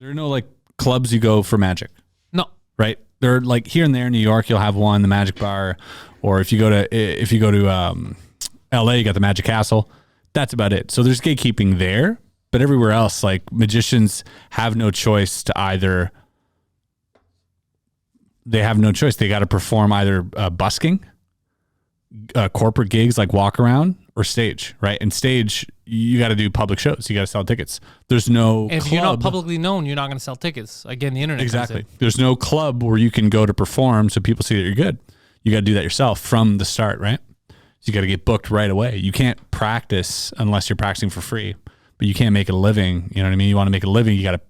There are no like clubs you go for magic. No. Right? They're like here and there in New York, you'll have one, the Magic Bar, or if you go to LA, you got the Magic Castle. That's about it. So there's gatekeeping there, but everywhere else, like magicians have no choice to either. They have no choice. They got to perform either busking, corporate gigs like walk around, or stage, right? And stage, you got to do public shows. You got to sell tickets. There's no And if club. you're not publicly known, you're not going to sell tickets. Again, the internet. Exactly. There's no club where you can go to perform so people see that you're good. You got to do that yourself from the start, right? So you got to get booked right away. You can't practice unless you're practicing for free, but you can't make a living. You know what I mean? You want to make a living, you got to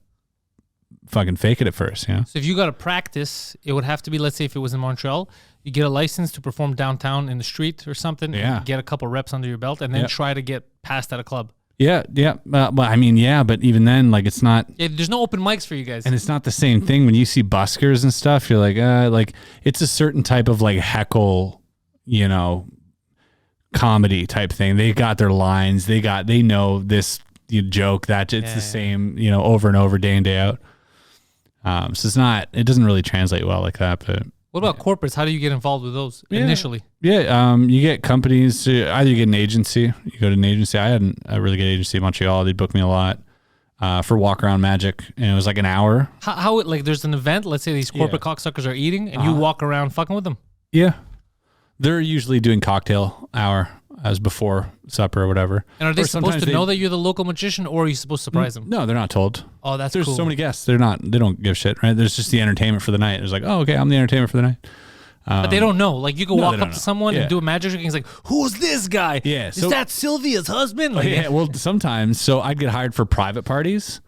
fucking fake it at first, you know? So if you got to practice, it would have to be, let's say if it was in Montreal, you get a license to perform downtown in the street or something. Yeah. Get a couple reps under your belt and then try to get passed at a club. Yeah. But I mean, yeah, but even then, like it's not. Yeah, there's no open mics for you guys. And it's not the same thing when you see buskers and stuff. You're like it's a certain type of like heckle, you know, comedy type thing. They got their lines. They know this joke that it's the same, you know, over and over, day in, day out. So it doesn't really translate well like that. But what about corporates? How do you get involved with those initially? Yeah. You get companies, either you get an agency, you go to an agency. I had a really good agency in Montreal. They'd book me a lot for walk around magic. And it was like an hour. How like there's an event, let's say these corporate cocksuckers are eating and you walk around fucking with them. Yeah. They're usually doing cocktail hour as before supper or whatever. And are they supposed to know that you're the local magician, or are you supposed to surprise them? No, they're not told. Oh, that's There's cool. so many guests. They don't give shit, right? There's just the entertainment for the night. It's like, oh, okay, I'm the entertainment for the night. But they don't know. Like you can walk they up don't to know. someone and do a magic trick and he's like, who's this guy? Yeah. Is that Sylvia's husband? Like, Yeah, well, sometimes. So I'd get hired for private parties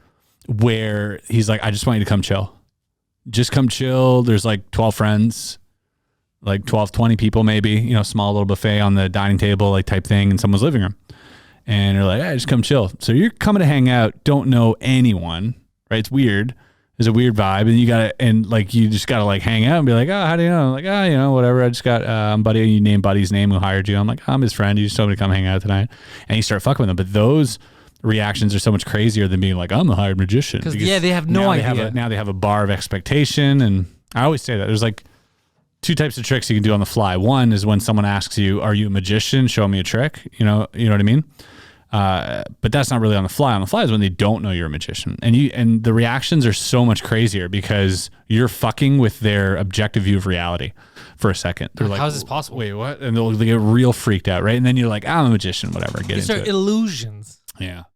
where he's like, I just want you to come chill. Just come chill. There's like 12 friends, like 12, 20 people maybe, you know, small little buffet on the dining table, like type thing in someone's living room. And you're like, hey, just come chill. So you're coming to hang out, don't know anyone, right? It's weird. There's a weird vibe, and you just gotta like hang out and be like, oh, how do you know? I'm like, oh, you know, whatever. I just got buddy. You name buddy's name who hired you. I'm like, I'm his friend. He just told me to come hang out tonight, and you start fucking with them. But those reactions are so much crazier than being like, I'm the hired magician. Because they have no idea. Now they have a bar of expectation, and I always say that there's like two types of tricks you can do on the fly. One is when someone asks you, are you a magician? Show me a trick. You know what I mean? But that's not really on the fly. On the fly is when they don't know you're a magician, and the reactions are so much crazier because you're fucking with their objective view of reality for a second. They're like, how is this possible? Wait, what? And they get real freaked out, right? And then you're like, I'm a magician, whatever. Get These into are it. illusions. Yeah.